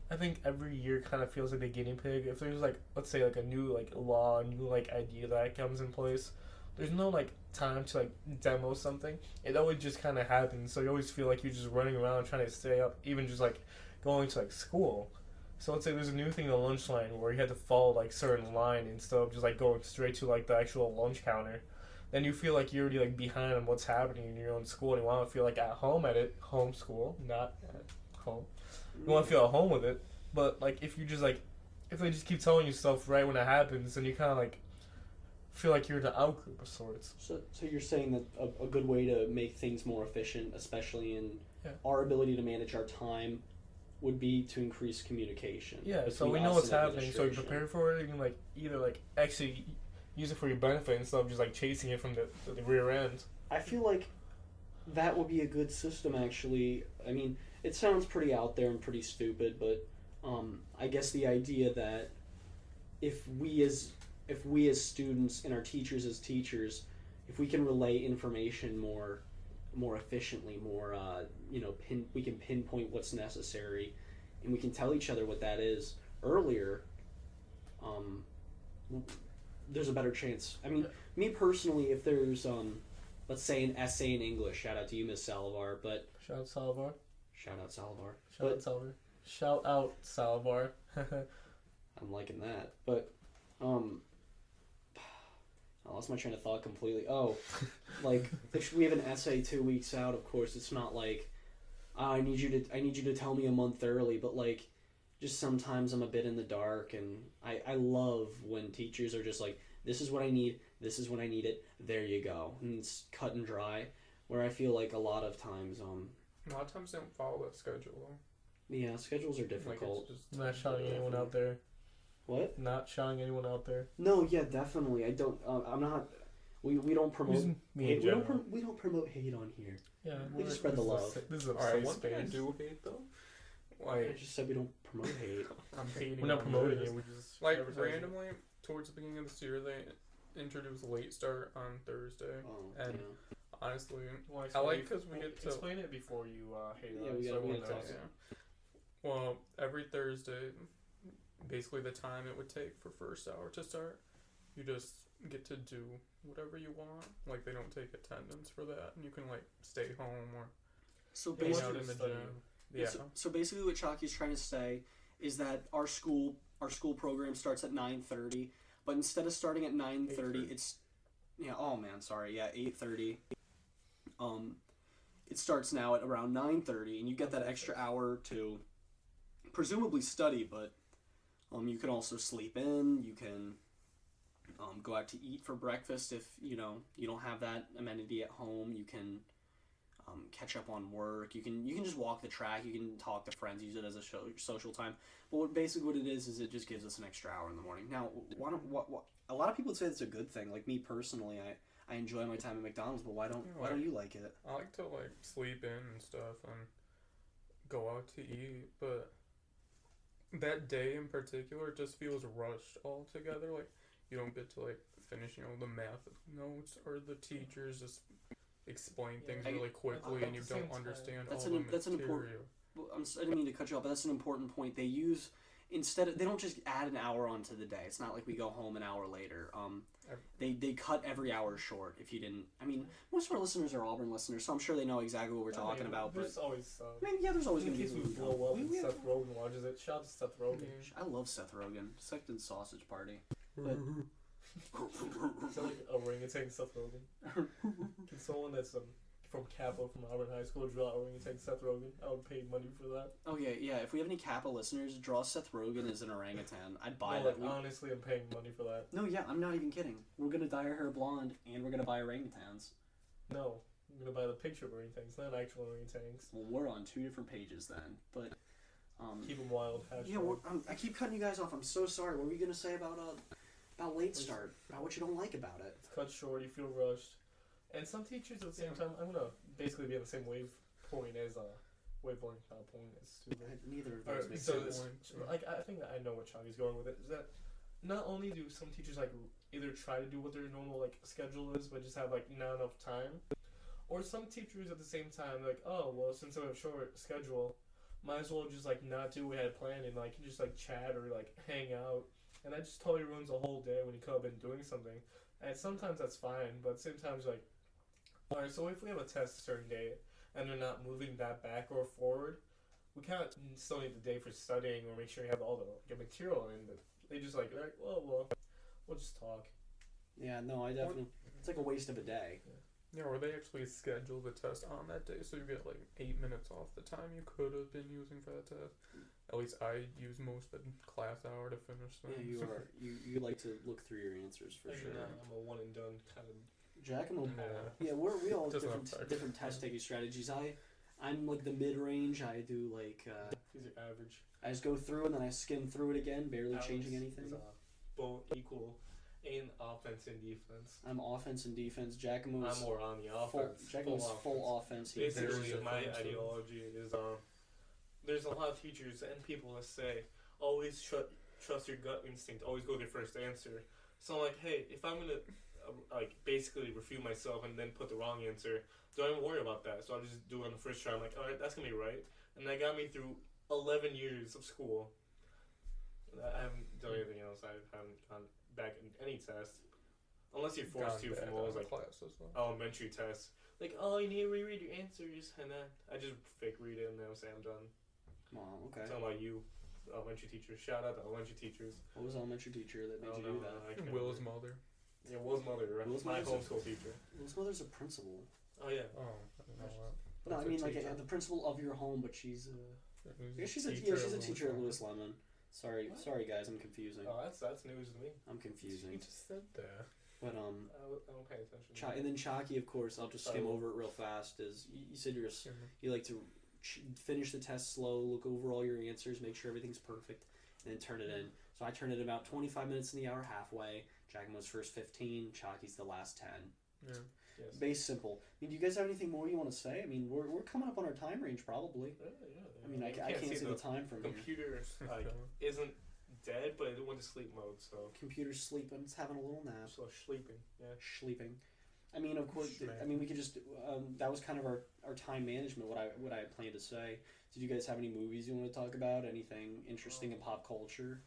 I think every year kind of feels like a guinea pig. If there's like, let's say like a new like law, a new like idea that comes in place, there's no like time to like demo something. It always just kind of happens. So you always feel like you're just running around trying to stay up, even just like going to like school. So let's say there's a new thing in the lunch line where you had to follow like certain line instead of just like going straight to like the actual lunch counter. Then you feel like you're already like behind on what's happening in your own school, and you want to feel like at home at it, homeschool, not at home. You want to feel at home with it, but like if you just like, if they just keep telling you stuff right when it happens, then you kind of like feel like you're in the out group of sorts. So you're saying that a good way to make things more efficient, especially in our ability to manage our time, would be to increase communication. Yeah, so we know what's happening, so you're prepared for it. You can like either like actually use it for your benefit instead of just like chasing it from the rear end. I feel like that would be a good system, actually. I mean, it sounds pretty out there and pretty stupid, but I guess the idea that if we as students and our teachers as teachers, if we can relay information more efficiently, more we can pinpoint what's necessary, and we can tell each other what that is earlier. There's a better chance. I mean, me personally, if there's let's say an essay in English, shout out to you, Miss Salivar, but Shout out Salivar. shout out Salivar. Shout out Salivar. Shout out Salivar. I'm liking that, but I lost my train of thought completely. Oh, like if we have an essay 2 weeks out, of course it's not like I need you to tell me a month early, but like just sometimes I'm a bit in the dark, and I love when teachers are just like, this is what I need, this is when I need it, there you go, and it's cut and dry. Where I feel like a lot of times A lot of times they don't follow that schedule though. yeah, schedules are Like, difficult. it's just Not shouting anyone out there. What? Not shouting anyone out there. No, yeah, definitely. I don't. I'm not. We don't promote. Just me in hate. general. We don't promote hate on here. Yeah, We just spread the love. This is a Alright, safe one thing I space. do hate though, I like just said we don't promote hate. I'm hating. We're not on promoting this. it. We're just Like advertising. randomly towards the beginning of this year, they introduced late start on Thursday. Oh, And yeah. honestly, Well, I like explain- 'cause we get to- explain it before you hate Yeah, on we it, so gotta- we everyone gotta knows. talk. yeah. Well, every Thursday, basically the time it would take for first hour to start, you just get to do whatever you want. Like they don't take attendance for that, and you can like stay home or So Yeah, hang basically, out in the study. gym. Yeah. so basically, what Chalky's trying to say is that our school program starts at 9:30, but instead of starting at 9:30, 8:30. it's 8:30. It starts now at around 9:30, and you get that extra hour to presumably study, but you can also sleep in. You can go out to eat for breakfast if you don't have that amenity at home. You can catch up on work. You can just walk the track. You can talk to friends. Use it as a social time. But what it is it just gives us an extra hour in the morning. Now, a lot of people would say it's a good thing. Like me personally, I enjoy my time at McDonald's, but why don't you like it? I like to like sleep in and stuff and go out to eat, but that day in particular just feels rushed altogether. Like you don't get to like finish, the math notes or the teachers just explain things I- really quickly at and you the same don't time, understand that's all the an- that's an material. important- Well, I didn't mean to cut you off, but that's an important point. They use they don't just add an hour onto the day. It's not like we go home an hour later. They cut every hour short. If you didn't, I mean, most of our listeners are Auburn listeners, so I'm sure they know exactly what we're talking about. But There's always I mean, yeah, there's always in gonna be case we some- blow up we- and we have- Seth Rogen watches it. Shout out to Seth Rogen. I love Seth Rogen. Second and Sausage Party. Is that like orangutan Seth Rogen? Can someone that's from Kappa from Auburn High School draw orangutan Seth Rogen? I would pay money for that. Oh yeah. If we have any Kappa listeners, draw Seth Rogen as an orangutan. I'd buy No, that. like, honestly, I'm paying money for that. No, yeah, I'm not even kidding. We're gonna dye our hair blonde, and we're gonna buy orangutans. No, I'm gonna buy the picture of orangutans, not actual orangutans. Well, we're on two different pages then, but Keep them wild. yeah, I keep cutting you guys off. I'm so sorry. What were you gonna say about late start? About what you don't like about it? It's cut short. You feel rushed, and some teachers at the same time. I'm gonna basically be on the same wavelength as Neither of Or, those make so sense. like I think that I know what Chavi's going with it. Is that not only do some teachers like either try to do what their normal like schedule is, but just have like not enough time, or some teachers at the same time like, oh well, since I have a short schedule, might as well just like not do what I had planned and like just like chat or like hang out, and that just totally ruins the whole day when you could have been doing something. And sometimes that's fine, but sometimes like, alright, so if we have a test a certain day and they're not moving that back or forward, we kind of still need the day for studying or make sure you have all the material in, but they just like, well, we'll just talk. Yeah, no, I definitely. It's like a waste of a day. Yeah, or they actually schedule the test on that day, so you get like 8 minutes off the time you could have been using for that test. At least I use most of the class hour to finish them. Yeah, you are. You like to look through your answers for sure. I'm a one and done kind of. Giacomo. Yeah. Yeah, we all have Doesn't affect. different test taking strategies. I'm like the mid range. I do like These are average. I just go through and then I skim through it again, barely changing anything. Is, both equal In offense and defense. I'm offense and defense. Giacomo's I'm more on the offense. Giacomo's full offense. Basically, my ideology is there's a lot of teachers and people that say always trust your gut instinct. Always go with your first answer. So I'm like, hey, if I'm gonna basically refute myself and then put the wrong answer, don't even worry about that. So I'll just do it on the first try. I'm like, all right, that's gonna be right, and that got me through 11 years of school. I haven't done anything else. I haven't gone back in any test, unless you're forced to from all those elementary tests. Like, oh, you need to reread your answers, and then I just fake read it, and then I say I'm done. Wow, okay. Talking about you, elementary teachers. Shout out to elementary teachers. What was elementary teacher that made you do that? Will's mother. Yeah, Will's mother. Right? Will's my mother's homeschool teacher. Will's mother's a principal. Oh yeah. Oh, I didn't know that. No, I mean like the principal of your home, but she's she's a teacher at Lewis Lemon. Sorry guys, I'm confusing. Oh, that's news to me. I'm confusing. You just said that. But I don't pay attention. And then Chalky, of course, I'll just skim over it real fast. Is you said you like to finish the test slow, look over all your answers, make sure everything's perfect, and then turn it in. So I turn it about 25 minutes in the hour, halfway. Giacomo's first 15, Chalky's the last 10. Yeah. Yes. Base simple. I mean, do you guys have anything more you want to say? I mean, we're coming up on our time range probably. Yeah. I mean, I can't see the time from here. Computer isn't dead, but it went to sleep mode. So computer's sleeping. It's having a little nap. So sleeping. Yeah. Sleeping. I mean, of course. I mean, we could just. That was kind of our time management. What I had planned to say. Did you guys have any movies you want to talk about? Anything interesting in pop culture?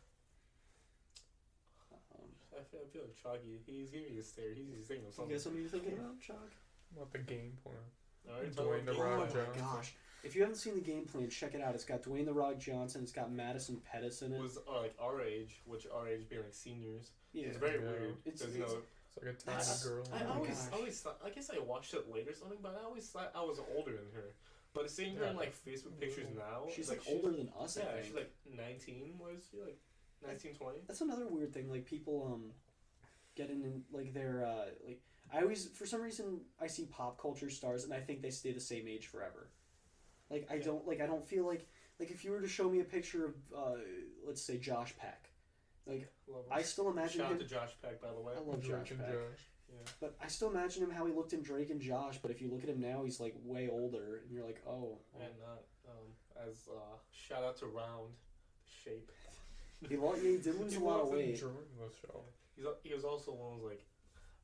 I feel like Chalky. He's giving me a stare. He's thinking of something. You guys, what are you thinking about, Chalk? About the game plan. Dwayne The Rock Johnson. Oh my gosh! If you haven't seen the game plan, check it out. It's got Dwayne the Rock Johnson. It's got Madison Pettis in it. It was like our age, which our age being like seniors. Yeah, it's very weird. It's you know. It's like a tiny girl. I always thought. I guess I watched it later or something, but I always thought I was older than her. But seeing her in like Facebook pictures now, she's like older than us. Yeah, I think. she's like 19. Was she like 19, 20? That's another weird thing. Like people getting in like their like. I always, for some reason, I see pop culture stars and I think they stay the same age forever. Like I don't feel like if you were to show me a picture of let's say Josh Peck, like I still imagine Shout him. out to Josh Peck, by the way. I love Josh Peck. Yeah. But I still imagine him how he looked in Drake and Josh. But if you look at him now, he's like way older, and you're like, oh. And as shout out to Round Shape. He did lose a lot of weight. He was also one of those like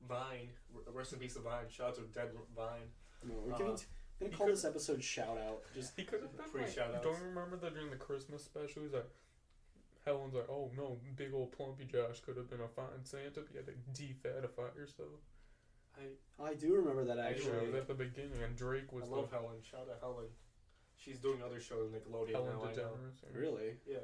Vine. Rest in peace to Vine. Shout out to Dead Vine. No, we're gonna call this episode shout out. Just he could have been free shout outs. Don't you remember that during the Christmas special? He's like, Helen's like, oh no, big old plumpy Josh could have been a fine Santa, but you had to defatify yourself. I do remember that actually. It was at the beginning, and Drake was. I love Helen. Shout out Helen. She's doing other shows on Nickelodeon Helen now. DeGeneres. Really? Yeah.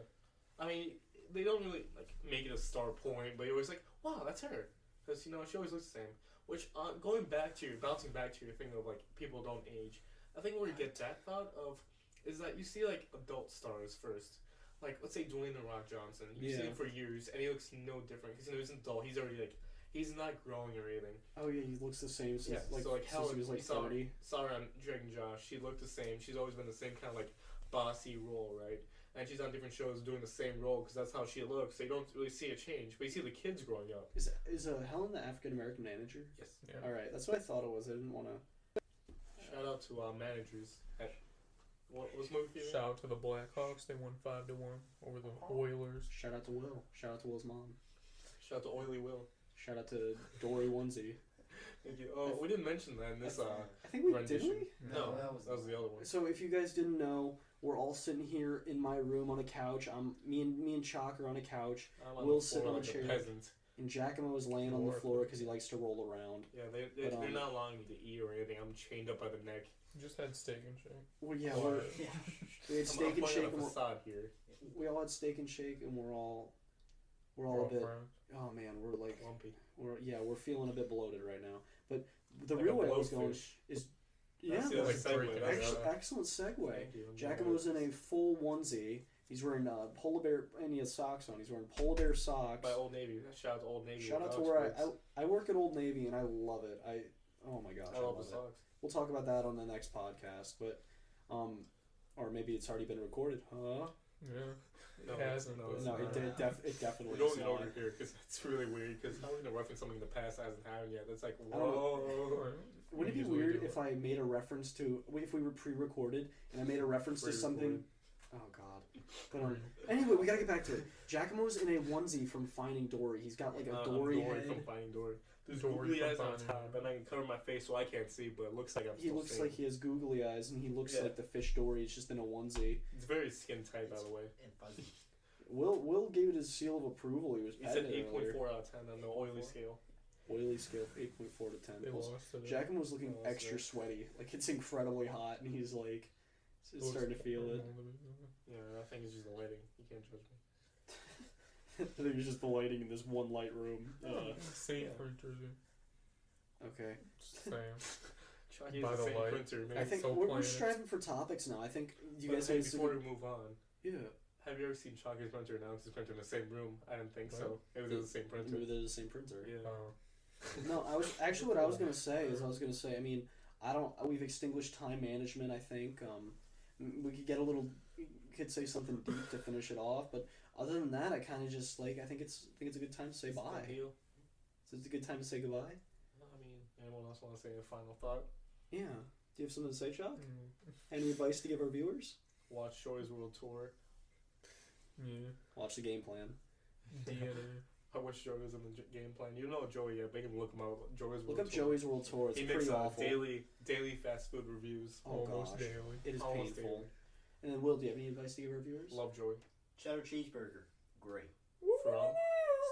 I mean, they don't really like make it a star point, but you're always like, wow, that's her, because she always looks the same. Which bouncing back to your thing of like people don't age. I think where you get that thought of is that you see like adult stars first. Like, let's say Dwayne The Rock Johnson. You see him for years, and he looks no different. Because he's an adult. He's already, like, he's not growing or anything. Oh, yeah, he looks the same since, Helen, he was, like, 30. Saw her on Drake and Josh. She looked the same. She's always been the same kind of, like, bossy role, right? And she's on different shows doing the same role, because that's how she looks. So you don't really see a change. But you see the kids growing up. Is Helen the African-American manager? Yes. Yeah. All right, that's what I thought it was. I didn't want to... Shout out to managers. What was the movie? Shout out to the Blackhawks. They won 5-1 over the Oilers. Shout out to Will. Shout out to Will's mom. Shout out to Oily Will. Shout out to Dory Onesie. Thank you. Oh, we didn't mention that in this. I think we rendition. did. We? No, that was the other one. So if you guys didn't know, we're all sitting here in my room on a couch. Me and Chalk are on a couch. Will's sitting on a chair. Peasant. And Giacomo is laying on the floor because he likes to roll around. Yeah, they're not allowing me to eat or anything. I'm chained up by the neck. Just had Steak and Shake. Well, yeah, we had Steak and Shake. Here. We all had Steak and Shake, and we're all a bit. Friends. Oh man, we're like lumpy. We're feeling a bit bloated right now. But the like real way I was going is excellent segue. Giacomo's in a full onesie. He's wearing polar bear, and he has socks on. He's wearing polar bear socks. By Old Navy. Shout out to Old Navy. Shout out to where I work at Old Navy, and I love it. Oh my gosh, I love the socks. We'll talk about that on the next podcast, but or maybe it's already been recorded, huh? Yeah. No, It hasn't. no, it's No, not. it definitely We don't is need not. over here because that's really weird. Because how are we gonna reference something in the past that hasn't happened yet? That's like I don't know. whoa. Would it be Usually weird do if it. I made a reference to if we were pre-recorded and I made a reference to something? Oh God. But anyway, we gotta get back to it. Giacomo's in a onesie from Finding Dory. He's got like a Dory Dory head. from Finding Dory. There's Dory googly from eyes on Finding top, and I can cover my face so I can't see, but it looks like I'm He still looks seeing. like he has googly eyes, and he looks Yeah. like the fish Dory. He's just in a onesie. It's very skin tight, by the way. And fuzzy. Will gave it his seal of approval. He was He said petting it earlier. 8.4 out of 10 on the oily scale. Oily scale 8.4 to 10. They lost today. Giacomo was looking Oh, extra that's sweaty. Like it's incredibly hot, and he's like starting to feel it. Yeah, I think it's just the lighting. You can't judge me. I think he's just the lighting in this one light room. Same Yeah. printer. Okay. Same. Chucky By is the the same light. printer, man. I think so we're plain. striving for topics now. I think you But guys hey, have before we move on, yeah. have you ever seen Chucky's printer and Alex's printer in the same room? I didn't think so. It was Yeah. the same printer. Maybe they're the same printer. Yeah. No, I was actually what I was gonna say is I mean we've extinguished time management. I think we could get a little could say something deep to finish it off, but other than that, I kind of just like I think it's a good time to say bye. Deal. So it's a good time to say goodbye. I mean, anyone else want to say a final thought? Yeah. Do you have something to say, Chuck? Mm. Any advice to give our viewers? Watch Joey's World Tour. Yeah. Watch the game plan. DNA. I wish Joey was in the game plan. You know Joey yet, but you can look him up. Joey's World Look up Tour. Joey's World Tour. It's He pretty makes awful. daily fast food reviews. Oh Almost gosh, daily. it is Almost painful. daily. And then Will, do you have any advice to give our viewers? Love Joey. Cheddar cheeseburger. Great. From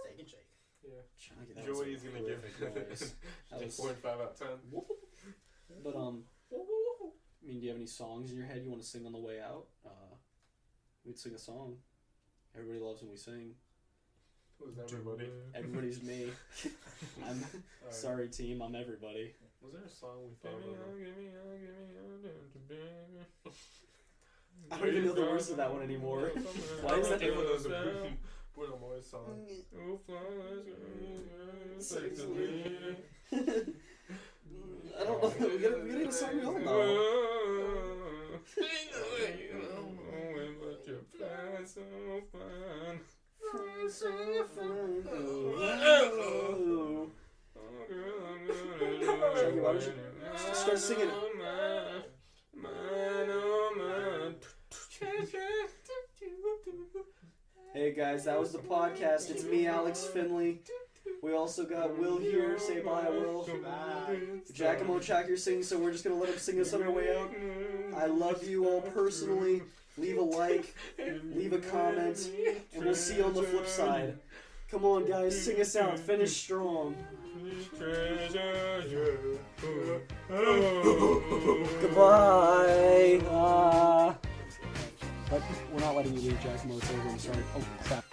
Steak and shake. yeah. Chucky, that was a Joey's gonna give horrific noise. That was- 6.5 out of 10. But I mean, do you have any songs in your head you want to sing on the way out? We'd sing a song. Everybody loves when we sing. Who's everybody? Everybody's me. I'm Alright. sorry, team. I'm everybody. Was there a song we thought of? I don't even know the words of that one anymore. Why is that? Everyone knows the Bruno Mars song. I don't know. We gotta get a song we all know. Chucky, why don't you start singing? Hey guys, that was the podcast. It's me, Alex Finley. We also got Will here. Say bye, Will. Bye. Giacomo Chockalingham sings, so we're just gonna let him sing us on our way out. I love you all personally. Leave a like, leave a comment, and we'll see you on the flip side. Come on, guys, sing us out. Finish strong. Goodbye. But we're not letting you leave, Giacomo. It's over. I'm sorry. Oh, crap.